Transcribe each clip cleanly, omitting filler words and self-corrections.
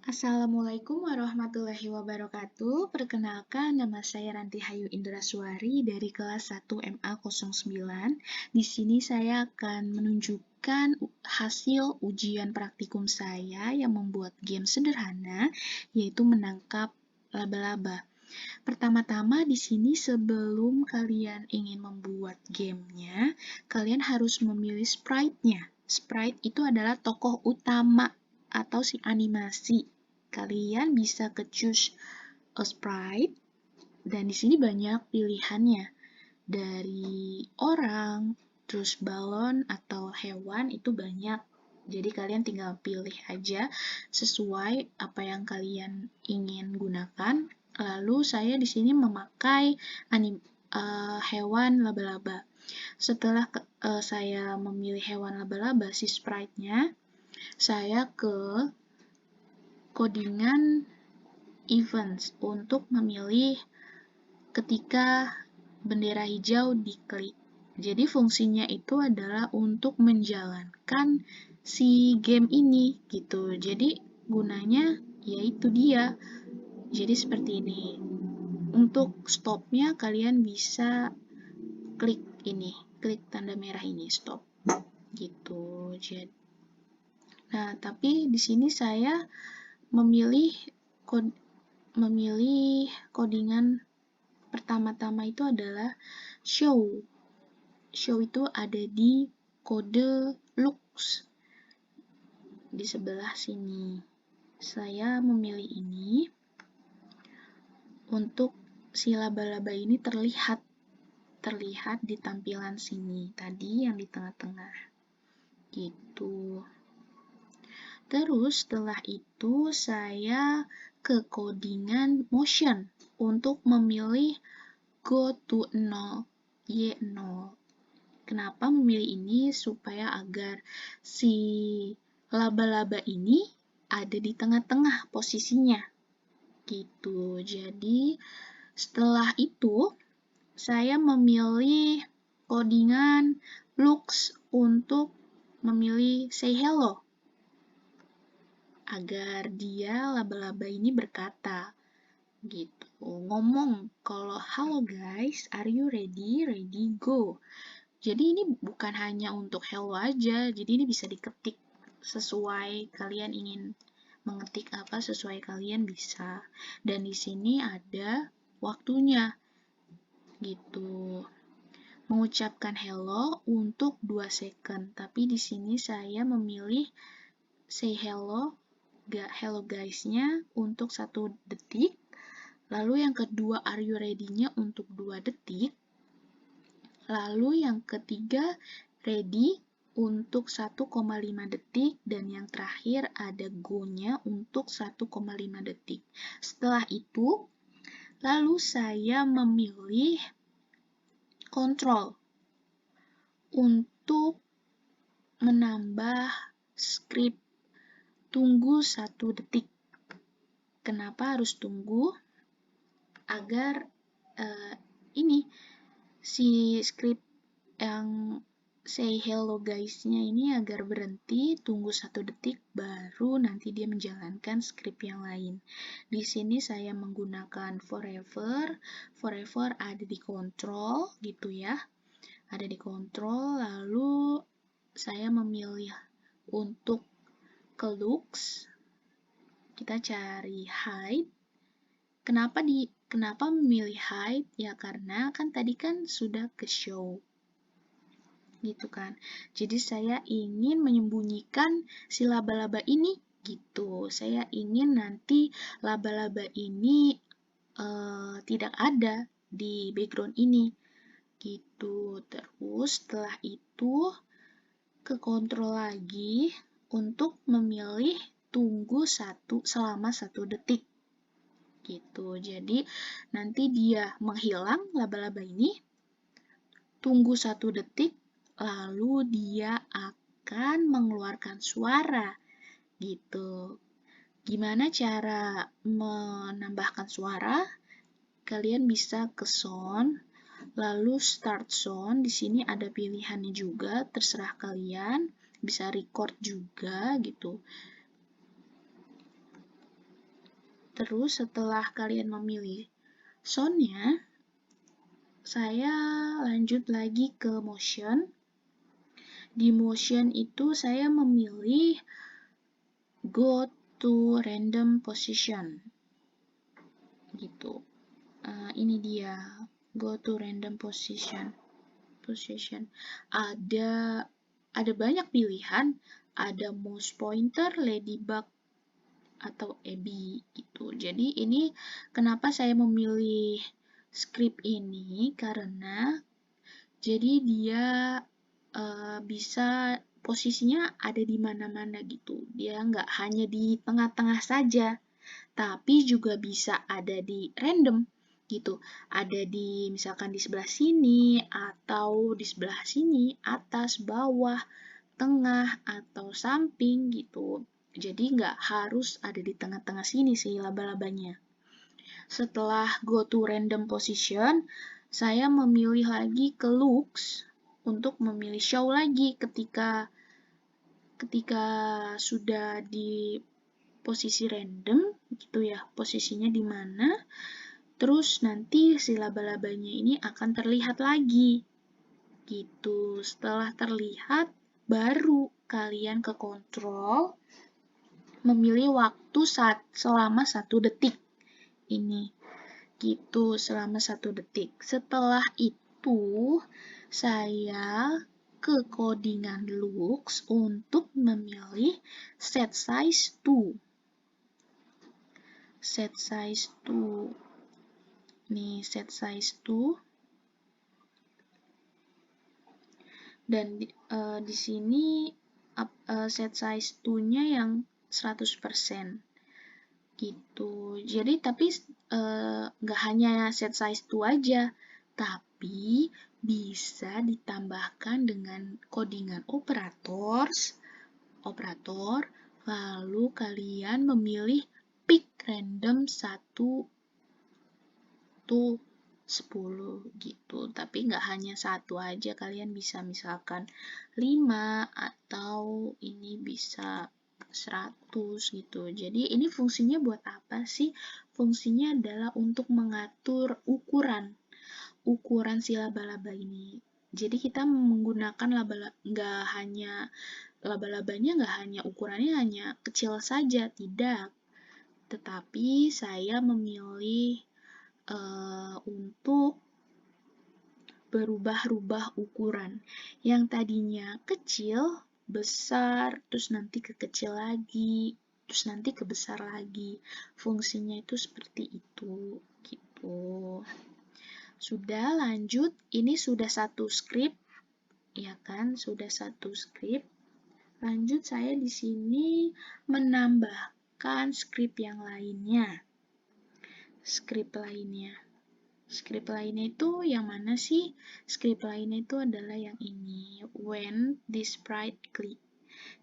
Assalamualaikum warahmatullahi wabarakatuh. Perkenalkan, nama saya Ranti Hayu Indraswari dari kelas 1 MA09. Di sini saya akan menunjukkan hasil ujian praktikum saya yang membuat game sederhana, yaitu menangkap laba-laba. Pertama-tama di sini sebelum kalian ingin membuat gamenya, kalian harus memilih sprite-nya. Sprite itu adalah tokoh utama atau si animasi. Kalian bisa ke choose a sprite, dan di sini banyak pilihannya. Dari orang, terus balon atau hewan itu banyak. Jadi kalian tinggal pilih aja sesuai apa yang kalian ingin gunakan. Lalu saya di sini memakai hewan laba-laba. Setelah saya memilih hewan laba-laba, si sprite-nya, saya ke codingan events untuk memilih ketika bendera hijau diklik. Jadi fungsinya itu adalah untuk menjalankan si game ini gitu. Jadi gunanya yaitu dia. Jadi seperti ini. Untuk stopnya kalian bisa klik ini, klik tanda merah ini, stop. Gitu. Nah, tapi di sini saya memilih codingan pertama-tama itu adalah show. Show itu ada di kode lux di sebelah sini. Saya memilih ini untuk si laba-laba ini terlihat di tampilan sini tadi yang di tengah-tengah gitu. Terus setelah itu saya ke codingan motion untuk memilih go to 0, Y0. Kenapa memilih ini? Supaya agar si laba-laba ini ada di tengah-tengah posisinya. Gitu. Jadi setelah itu saya memilih codingan lux untuk memilih say hello, agar dia laba-laba ini berkata gitu, ngomong kalau halo guys, are you ready? Ready, go. Jadi ini bukan hanya untuk hello aja, jadi ini bisa diketik sesuai kalian ingin mengetik apa, sesuai kalian bisa. Dan di sini ada waktunya gitu. Mengucapkan hello untuk 2 second, tapi di sini saya memilih say hello guys-nya untuk 1 detik, lalu yang kedua are you ready-nya untuk 2 detik, lalu yang ketiga ready untuk 1,5 detik, dan yang terakhir ada go-nya untuk 1,5 detik. Setelah itu, lalu saya memilih control untuk menambah script tunggu 1 detik. Kenapa harus tunggu? Agar ini si script yang say hello guys-nya ini agar berhenti, tunggu 1 detik, baru nanti dia menjalankan script yang lain. Di sini saya menggunakan forever ada di control gitu ya. Ada di control, lalu saya memilih untuk ke lux, kita cari hide. Kenapa memilih hide? Ya karena kan tadi kan sudah ke show gitu kan. Jadi saya ingin menyembunyikan si laba-laba ini gitu. Saya ingin nanti laba-laba ini tidak ada di background ini gitu. Terus setelah itu ke kontrol lagi untuk memilih tunggu selama 1 detik gitu. Jadi nanti dia menghilang laba-laba ini, tunggu 1 detik, lalu dia akan mengeluarkan suara gitu. Gimana cara menambahkan suara? Kalian bisa ke sound, lalu start sound. Di sini ada pilihannya juga, terserah kalian. Bisa record juga gitu. Terus setelah kalian memilih soundnya, saya lanjut lagi ke motion. Di motion itu saya memilih go to random position. Gitu. Ini dia, go to random position. Ada banyak pilihan, ada mouse pointer, ladybug, atau Abby gitu. Jadi ini kenapa saya memilih script ini, karena jadi dia bisa posisinya ada di mana-mana gitu. Dia nggak hanya di tengah-tengah saja, tapi juga bisa ada di random gitu. Ada di misalkan di sebelah sini, atau di sebelah sini, atas, bawah, tengah, atau samping gitu. Jadi nggak harus ada di tengah-tengah sini sih laba-labanya. Setelah go to random position, saya memilih lagi ke looks untuk memilih show lagi ketika sudah di posisi random gitu ya, posisinya di mana. Terus nanti si laba-labanya ini akan terlihat lagi gitu. Setelah terlihat, baru kalian ke kontrol, memilih waktu selama 1 detik. Ini gitu, selama 1 detik. Setelah itu, saya ke codingan looks untuk memilih set size to. Set size to. Nih, set size to. Dan di sini set size to-nya yang 100%. Gitu. Jadi tapi nggak hanya set size to aja, tapi bisa ditambahkan dengan codingan operator, lalu kalian memilih pick random 1 to 10 gitu. Tapi nggak hanya 1 aja, kalian bisa misalkan 5 atau ini bisa 100 gitu. Jadi ini fungsinya buat apa sih? Fungsinya adalah untuk mengatur ukuran si laba-laba ini. Jadi kita menggunakan laba-labanya nggak hanya ukurannya hanya kecil saja, tidak. Tetapi saya memilih untuk berubah-ubah ukuran. Yang tadinya kecil, besar, terus nanti ke kecil lagi, terus nanti ke besar lagi. Fungsinya itu seperti itu, gitu. Sudah, lanjut. Ini sudah 1 script, ya kan? Sudah 1 script. Lanjut, saya di sini menambahkan script yang lainnya. Script lainnya itu yang mana sih? Script lainnya itu adalah yang ini, when this sprite click.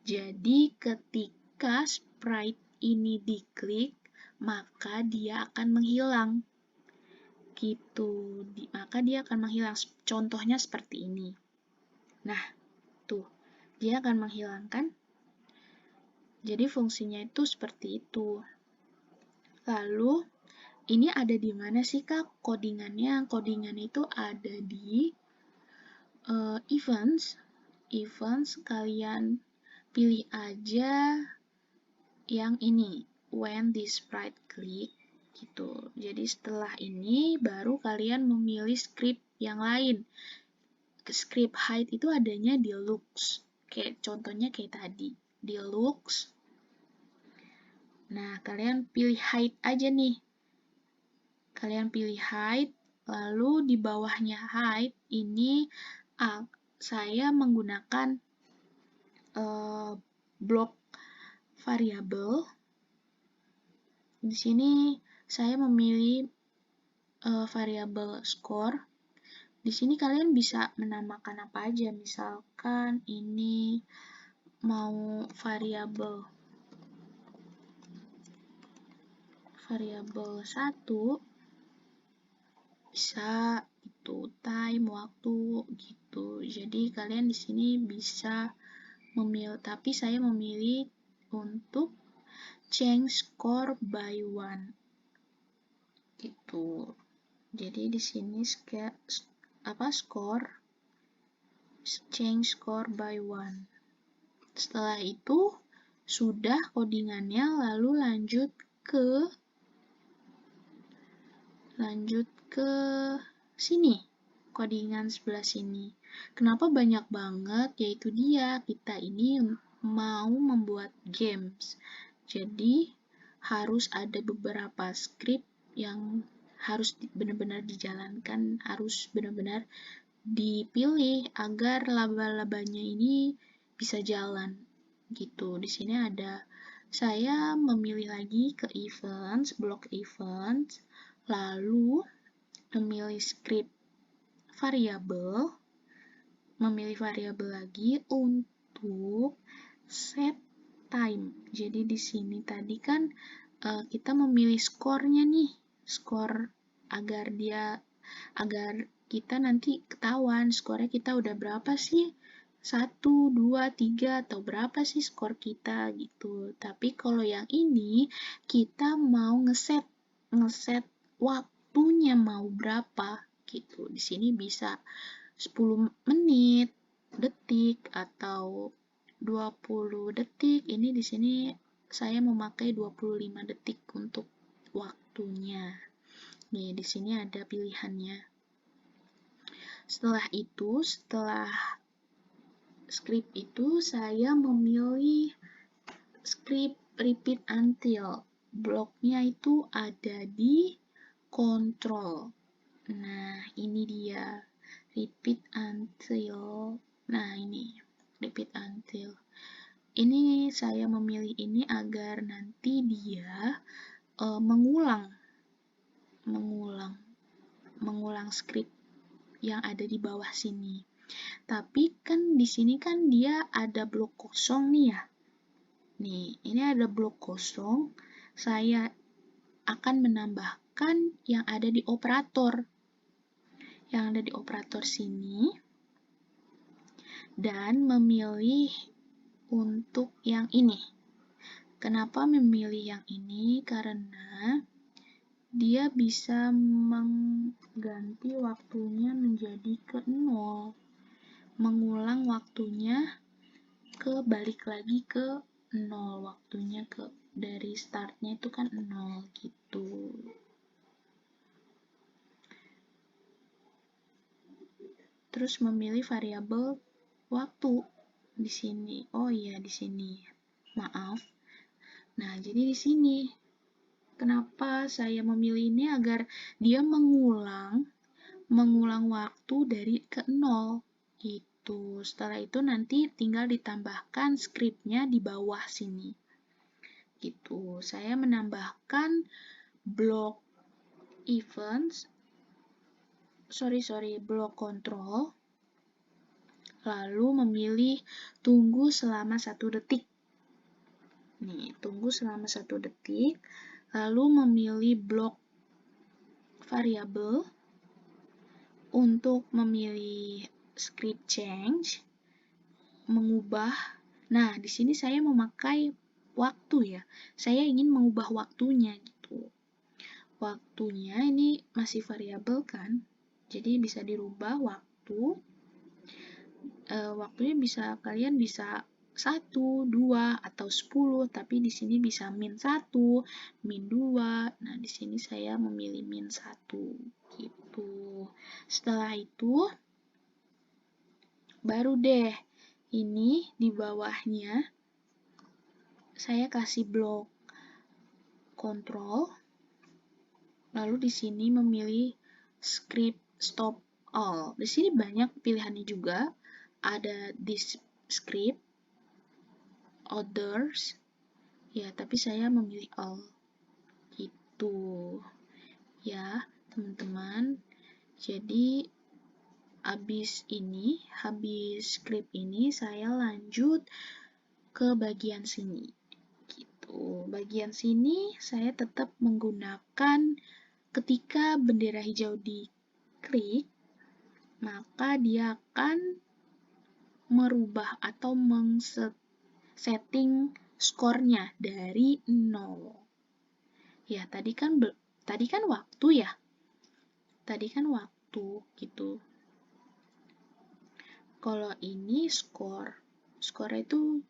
Jadi ketika sprite ini diklik, maka dia akan menghilang. Gitu. Maka dia akan menghilang. Contohnya seperti ini. Nah, tuh. Dia akan menghilangkan. Jadi fungsinya itu seperti itu. Lalu ini ada di mana sih Kak codingannya? Codingan itu ada di events. Events kalian pilih aja yang ini, when this sprite click gitu. Jadi setelah ini baru kalian memilih script yang lain. Script height itu adanya di looks. Kayak contohnya kayak tadi, di looks. Nah, kalian pilih height aja nih. Kalian pilih height, lalu di bawahnya height ini saya menggunakan blok variabel. Di sini saya memilih variabel score. Di sini kalian bisa menamakan apa aja, misalkan ini mau variabel 1 bisa itu time, waktu gitu. Jadi kalian di sini bisa memilih, tapi saya memilih untuk change score by 1 Gitu. Jadi di sini skor change score by 1. Setelah itu sudah codingannya, lalu lanjut ke sini, codingan sebelah sini. Kenapa banyak banget? Yaitu dia, kita ini mau membuat games. Jadi harus ada beberapa script yang harus benar-benar dijalankan, harus benar-benar dipilih agar laba-labanya ini bisa jalan. Gitu. Di sini ada, saya memilih lagi ke events, blok events, lalu memilih script variabel, memilih variabel lagi untuk set time. Jadi di sini tadi kan kita memilih skornya nih, skor agar kita nanti ketahuan skornya kita udah berapa sih, 1, 2, 3, atau berapa sih skor kita gitu. Tapi kalau yang ini kita mau ngeset waktunya mau berapa gitu. Di sini bisa 10 menit, detik, atau 20 detik. Ini di sini saya memakai 25 detik untuk waktunya. Nih, di sini ada pilihannya. Setelah script itu saya memilih script repeat until. Bloknya itu ada di control. Nah, ini dia. Repeat until. Nah, ini. Repeat until. Ini saya memilih ini agar nanti dia mengulang script yang ada di bawah sini. Tapi kan di sini kan dia ada blok kosong nih ya. Nih, ini ada blok kosong. Saya akan menambahkan yang ada di operator. Yang ada di operator sini. Dan memilih untuk yang ini. Kenapa memilih yang ini? Karena dia bisa mengganti waktunya menjadi ke 0. Mengulang waktunya balik lagi ke 0. Waktunya dari startnya itu kan 0 gitu. Terus memilih variabel waktu di sini. Oh iya, di sini. Maaf. Nah, jadi di sini. Kenapa saya memilih ini? Agar dia mengulang waktu dari ke 0 gitu. Setelah itu nanti tinggal ditambahkan scriptnya di bawah sini gitu. Saya menambahkan blok events, blok control, lalu memilih tunggu selama 1 detik. Nih, tunggu selama 1 detik, lalu memilih blok variabel untuk memilih script change, mengubah. Nah, di sini saya memakai waktu ya. Saya ingin mengubah waktunya gitu. Waktunya ini masih variabel kan. Jadi bisa dirubah waktu. Waktunya kalian bisa 1, 2, atau 10, tapi di sini bisa min 1, min 2. Nah, di sini saya memilih min 1 gitu. Setelah itu baru deh ini di bawahnya saya kasih blok control. Lalu di sini memilih script stop all. Di sini banyak pilihannya juga. Ada this script, others, ya, tapi saya memilih all. Gitu. Ya, teman-teman. Jadi, habis script ini, saya lanjut ke bagian sini. Gitu. Bagian sini, saya tetap menggunakan ketika bendera hijau diklik, maka dia akan merubah atau setting skornya dari 0. Ya, tadi kan Tadi kan waktu ya. Tadi kan waktu gitu. Kalau ini skor. Skornya itu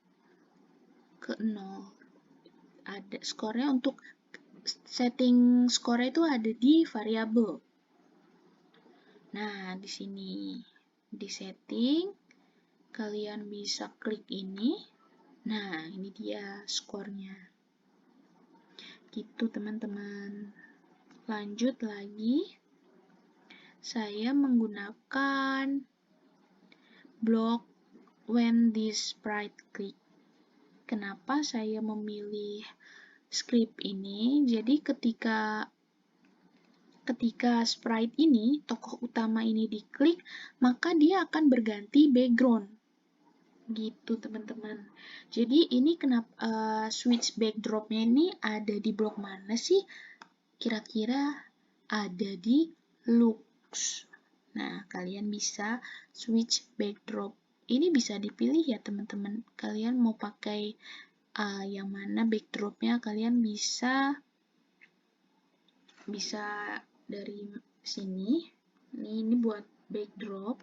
ke 0. Ada skornya untuk setting skornya itu ada di variabel. Nah, di sini di setting kalian bisa klik ini. Nah, ini dia skornya. Gitu teman-teman. Lanjut lagi. Saya menggunakan block when this sprite click. Kenapa saya memilih script ini? Jadi ketika sprite ini, tokoh utama ini diklik, maka dia akan berganti background. Gitu teman-teman. Jadi ini kenapa switch backdropnya ini ada di blok mana sih? Kira-kira ada di looks. Nah, kalian bisa switch backdrop. Ini bisa dipilih ya teman-teman. Kalian mau pakai yang mana backdropnya, kalian bisa dari sini. Ini buat backdrop.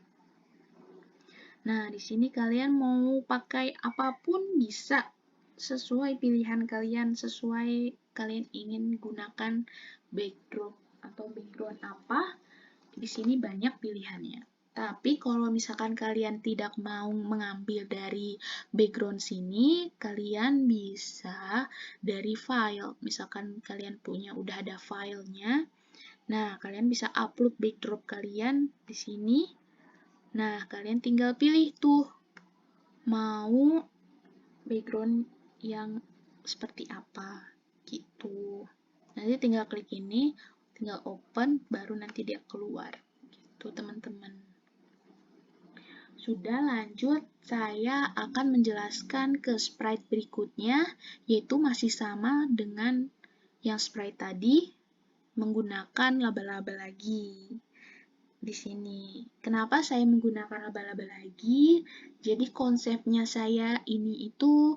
Nah, di sini kalian mau pakai apapun bisa. Sesuai pilihan kalian, sesuai kalian ingin gunakan backdrop atau background apa. Di sini banyak pilihannya. Tapi kalau misalkan kalian tidak mau mengambil dari background sini, kalian bisa dari file. Misalkan kalian udah ada filenya, nah kalian bisa upload backdrop kalian di sini. Nah, kalian tinggal pilih tuh mau background yang seperti apa gitu. Nanti tinggal klik ini, tinggal open, baru nanti dia keluar. Gitu teman-teman. Sudah lanjut, saya akan menjelaskan ke sprite berikutnya, yaitu masih sama dengan yang sprite tadi, menggunakan laba-laba lagi. Di sini. Kenapa saya menggunakan laba-laba lagi? Jadi konsepnya saya ini itu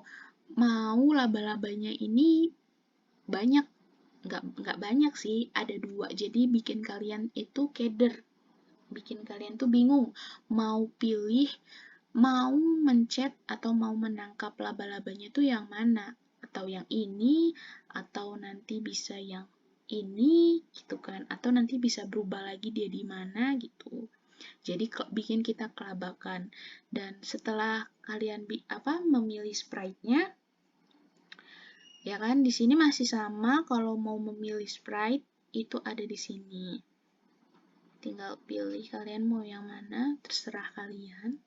mau laba-labanya ini banyak. Nggak banyak sih, ada 2. Jadi bikin kalian itu keder. Bikin kalian tuh bingung. Mau mencet atau mau menangkap laba-labanya tuh yang mana. Atau yang ini, atau nanti bisa yang ini gitu kan, atau nanti bisa berubah lagi dia di mana gitu. Jadi bikin kita kelabakan. Dan setelah kalian memilih sprite-nya, ya kan di sini masih sama. Kalau mau memilih sprite itu ada di sini. Tinggal pilih kalian mau yang mana, terserah kalian.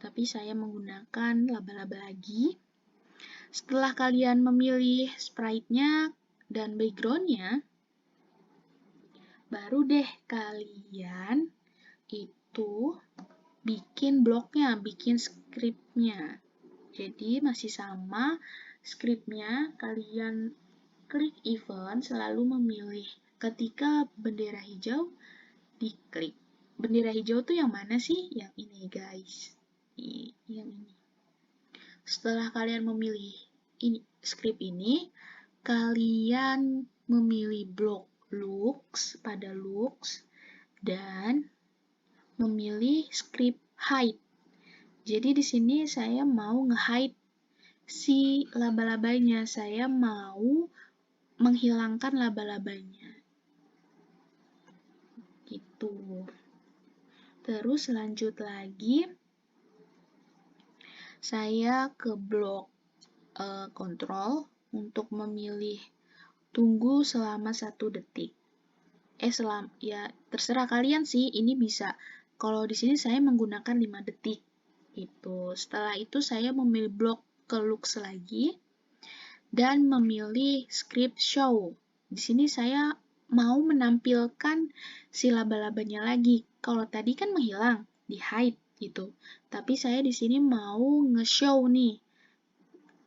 Tapi saya menggunakan laba-laba lagi. Setelah kalian memilih sprite-nya dan background-nya, baru deh kalian itu bikin bloknya, bikin script-nya. Jadi masih sama script-nya, kalian klik event, selalu memilih ketika bendera hijau, diklik. Bendera hijau tuh yang mana sih? Yang ini guys. Yang ini. Setelah kalian memilih script ini, kalian memilih blok looks pada looks dan memilih script hide. Jadi di sini saya mau nge-hide si laba-labanya, saya mau menghilangkan laba-labanya. Gitu. Terus lanjut lagi, saya ke blok kontrol untuk memilih tunggu selama 1 detik. Ya terserah kalian sih, ini bisa. Kalau di sini saya menggunakan 5 detik. Gitu. Setelah itu saya memilih blok ke looks lagi dan memilih script show. Di sini saya mau menampilkan si laba-labanya lagi. Kalau tadi kan menghilang, di hide gitu. Tapi saya di sini mau nge-show nih,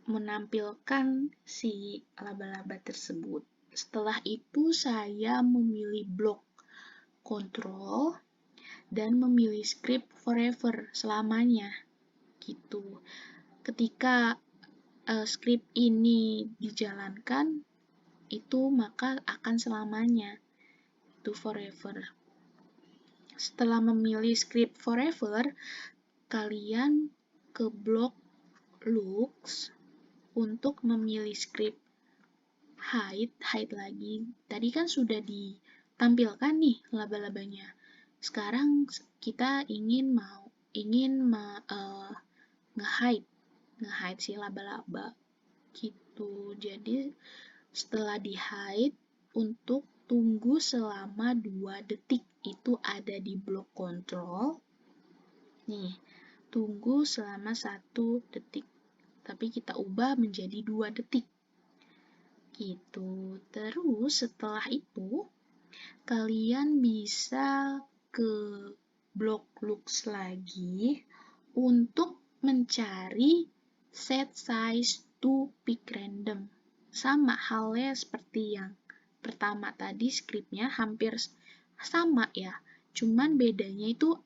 menampilkan si laba-laba tersebut. Setelah itu saya memilih blok control dan memilih script forever, selamanya gitu. Ketika script ini dijalankan, itu maka akan selamanya, itu forever. Setelah memilih script forever, kalian ke blok looks untuk memilih script hide lagi. Tadi kan sudah ditampilkan nih laba-labanya. Sekarang kita ingin nge-hide si laba-laba gitu. Jadi setelah di-hide, untuk tunggu selama 2 detik, itu ada di blok kontrol. Nih, tunggu selama 1 detik. Tapi kita ubah menjadi 2 detik. Gitu. Terus setelah itu, kalian bisa ke blok looks lagi untuk mencari set size to pick random. Sama halnya seperti yang pertama tadi, scriptnya hampir sama ya, cuman bedanya itu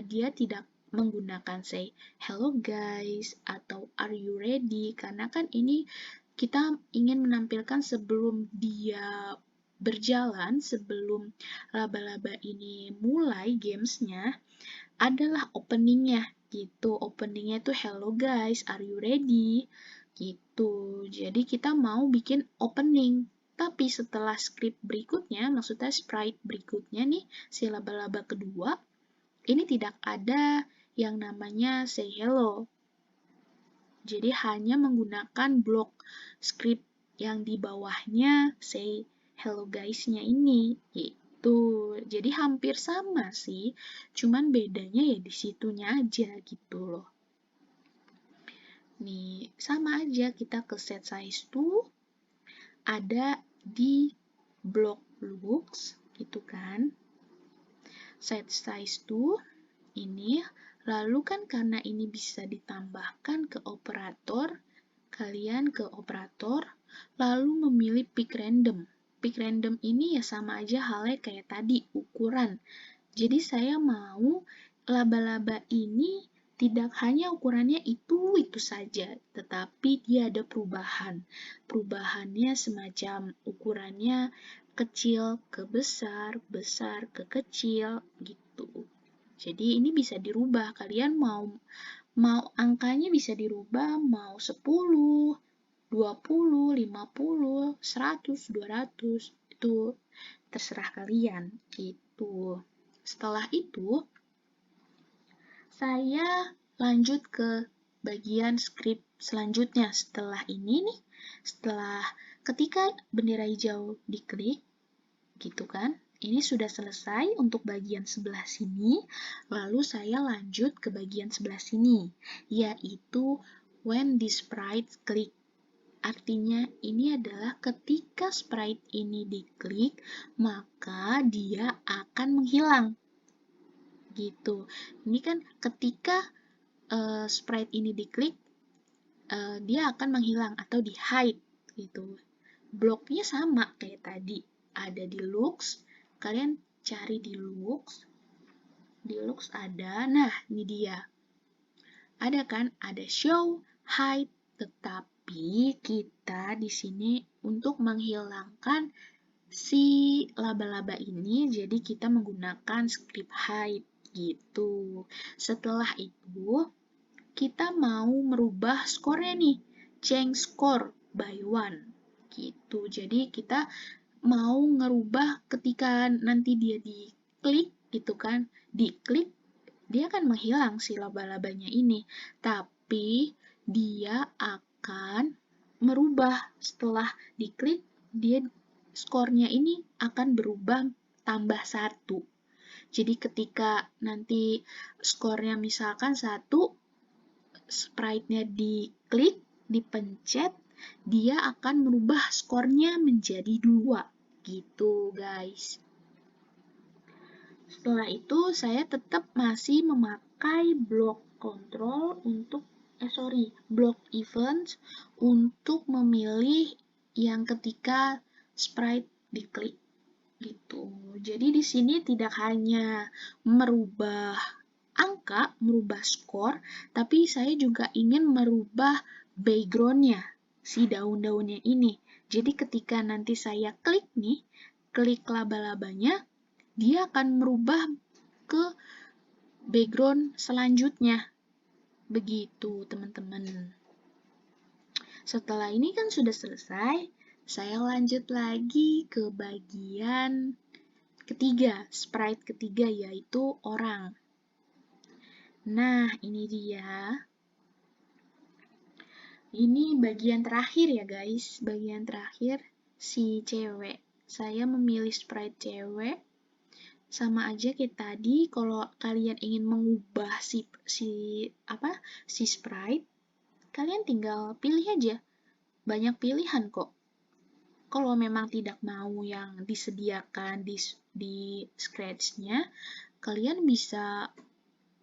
dia tidak menggunakan say hello guys atau are you ready, karena kan ini kita ingin menampilkan sebelum dia berjalan, sebelum laba-laba ini mulai gamesnya, adalah openingnya gitu. Openingnya itu hello guys, are you ready? Gitu. Jadi kita mau bikin opening. Tapi setelah script berikutnya, maksudnya sprite berikutnya nih, si laba-laba kedua, ini tidak ada yang namanya say hello. Jadi hanya menggunakan blok script yang di bawahnya say hello guys-nya ini. Gitu. Jadi hampir sama sih, cuman bedanya ya di situnya aja gitu loh. Nih, sama aja kita ke set size to, ada di blok looks gitu kan. Set size to ini, lalu kan karena ini bisa ditambahkan ke operator, kalian ke operator, lalu memilih pick random. Pick random ini ya sama aja halnya kayak tadi, ukuran. Jadi saya mau laba-laba ini tidak hanya ukurannya itu saja, tetapi dia ada perubahan. Perubahannya semacam ukurannya kecil ke besar, besar ke kecil, gitu. Jadi ini bisa dirubah, kalian mau angkanya bisa dirubah, mau 10, 20, 50, 100, 200, itu terserah kalian, gitu. Setelah itu, saya lanjut ke bagian script selanjutnya. Setelah ini nih, ketika bendera hijau diklik, gitu kan, ini sudah selesai untuk bagian sebelah sini, lalu saya lanjut ke bagian sebelah sini, yaitu when the sprite click. Artinya ini adalah ketika sprite ini diklik, maka dia akan menghilang. Gitu. Ini kan ketika sprite ini diklik, dia akan menghilang atau di hide gitu. Bloknya sama kayak tadi, ada di looks, kalian cari di looks ada, nah ini dia. Ada kan, ada show, hide, tetapi kita di sini untuk menghilangkan si laba-laba ini, jadi kita menggunakan script hide gitu. Setelah itu, kita mau merubah skornya nih, change score by 1 gitu. Jadi kita mau ngerubah ketika nanti dia diklik gitu kan, diklik dia akan menghilang si laba-labanya ini, tapi dia akan merubah setelah diklik, dia skornya ini akan berubah tambah 1. Jadi ketika nanti skornya misalkan 1, sprite-nya diklik, dipencet, dia akan merubah skornya menjadi 2. Gitu guys. Setelah itu saya tetap masih memakai blok control untuk blok events untuk memilih yang ketika sprite diklik gitu. Jadi di sini tidak hanya merubah angka, merubah skor, tapi saya juga ingin merubah background-nya si daun-daunnya ini. Jadi ketika nanti saya klik nih, klik laba-labanya, dia akan merubah ke background selanjutnya. Begitu, teman-teman. Setelah ini kan sudah selesai, saya lanjut lagi ke bagian ketiga, sprite ketiga, yaitu orang. Nah, ini dia. Ini bagian terakhir ya guys, bagian terakhir si cewek. Saya memilih sprite cewek. Sama aja kayak tadi, kalau kalian ingin mengubah si sprite, kalian tinggal pilih aja. Banyak pilihan kok. Kalau memang tidak mau yang disediakan di Scratch-nya, kalian bisa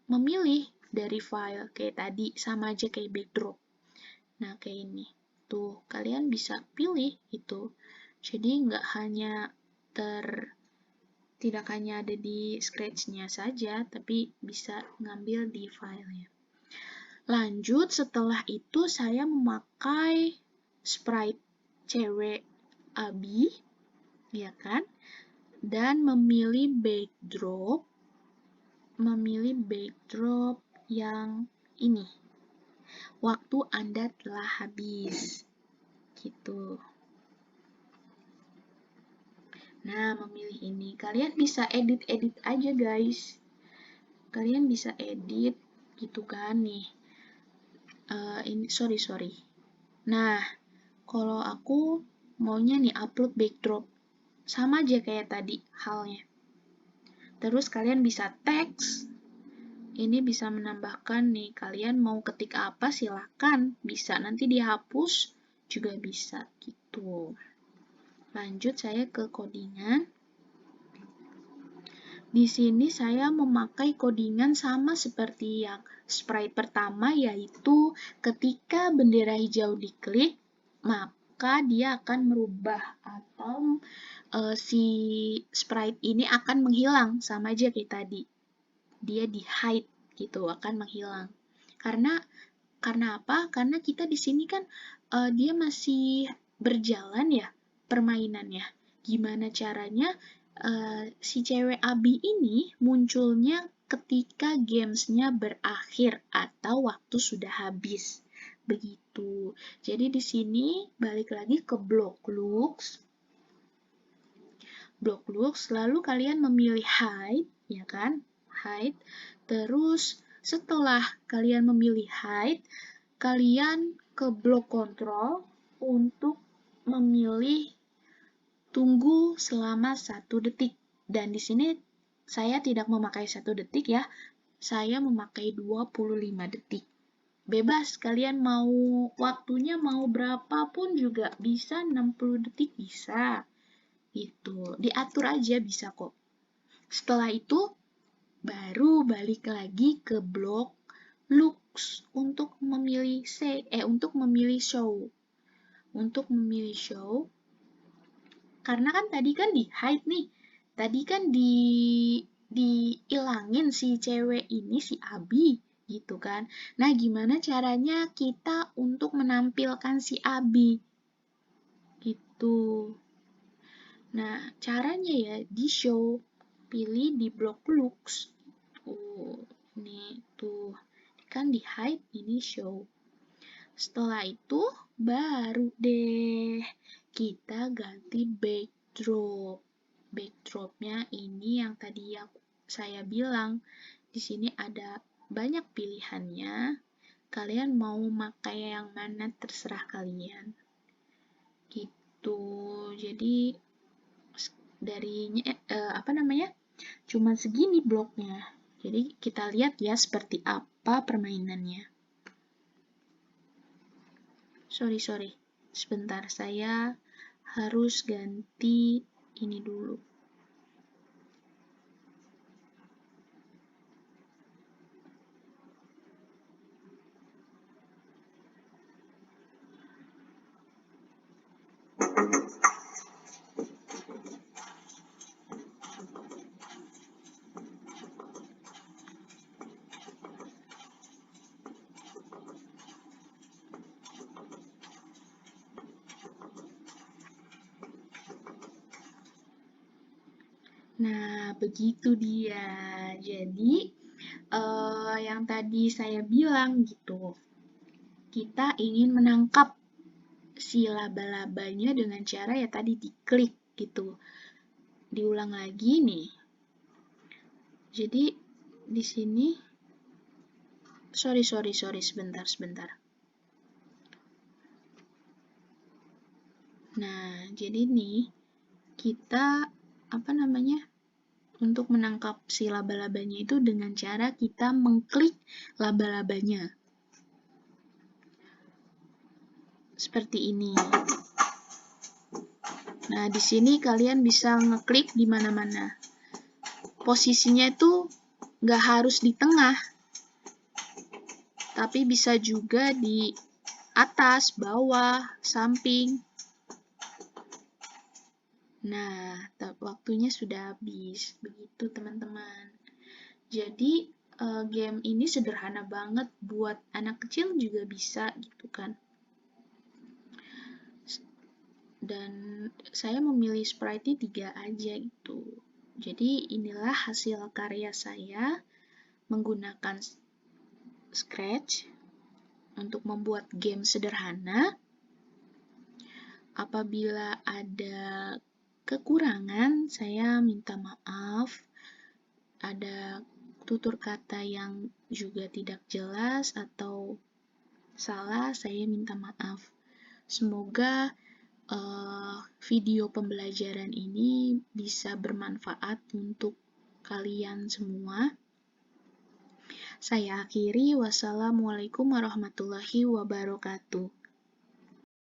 memilih dari file kayak tadi, sama aja kayak backdrop. Nah, kayak ini. Tuh, kalian bisa pilih itu. Jadi nggak hanya tidak hanya ada di Scratch-nya saja, tapi bisa ngambil di file-nya. Lanjut, setelah itu saya memakai sprite cewek Abi, ya kan? Dan memilih backdrop yang ini. Waktu Anda telah habis. Gitu. Nah, memilih ini. Kalian bisa edit-edit aja, guys. Kalian bisa edit gitu kan nih. Sorry. Nah, kalau aku maunya nih upload backdrop. Sama aja kayak tadi halnya. Terus kalian bisa teks. Ini bisa menambahkan nih, kalian mau ketik apa silakan. Bisa nanti dihapus juga bisa gitu. Lanjut saya ke codingan. Di sini saya memakai codingan sama seperti yang sprite pertama, yaitu ketika bendera hijau diklik, maka dia akan merubah atau si sprite ini akan menghilang, sama aja kayak tadi. Dia di hide gitu, akan menghilang. Karena apa? Karena kita di sini kan dia masih berjalan ya permainannya. Gimana caranya si cewek Abi ini munculnya ketika gamesnya berakhir atau waktu sudah habis. Begitu. Jadi di sini balik lagi ke block looks. Block looks, lalu kalian memilih hide, ya kan? Hide. Terus setelah kalian memilih hide, kalian ke block control untuk memilih tunggu selama 1 detik. Dan di sini saya tidak memakai 1 detik ya, saya memakai 25 detik. Bebas, kalian mau waktunya mau berapapun juga bisa, 60 detik bisa. Gitu, diatur aja bisa kok. Setelah itu, baru balik lagi ke blok looks untuk memilih show. Untuk memilih show, karena kan tadi kan di hide nih. Tadi kan diilangin si cewek ini, si Abi, gitu kan. Nah, gimana caranya kita untuk menampilkan si Abi? Gitu. Nah, caranya ya di show, pilih di block looks. Ini tuh. Kan di hide, ini show. Setelah itu, baru deh kita ganti backdrop. Backdropnya ini yang tadi saya bilang. Di sini ada banyak pilihannya. Kalian mau pakai yang mana terserah kalian. Gitu. Jadi dari cuma segini bloknya. Jadi kita lihat ya seperti apa permainannya. Sorry. Sebentar, saya harus ganti ini dulu. Nah, begitu dia. Jadi, yang tadi saya bilang gitu, kita ingin menangkap si laba-labanya dengan cara ya tadi diklik gitu. Diulang lagi nih. Jadi, di sini, sorry, sebentar. Nah, jadi nih, kita, untuk menangkap si laba-labanya itu dengan cara kita mengklik laba-labanya. Seperti ini. Nah, di sini kalian bisa ngeklik di mana-mana. Posisinya itu nggak harus di tengah, tapi bisa juga di atas, bawah, samping. Nah, waktunya sudah habis. Begitu, teman-teman. Jadi, game ini sederhana banget buat anak kecil juga bisa gitu kan. Dan saya memilih sprite 3 aja gitu. Jadi inilah hasil karya saya menggunakan Scratch untuk membuat game sederhana. Apabila ada kekurangan, saya minta maaf. Ada tutur kata yang juga tidak jelas atau salah, saya minta maaf. Semoga video pembelajaran ini bisa bermanfaat untuk kalian semua. Saya akhiri, wassalamualaikum warahmatullahi wabarakatuh.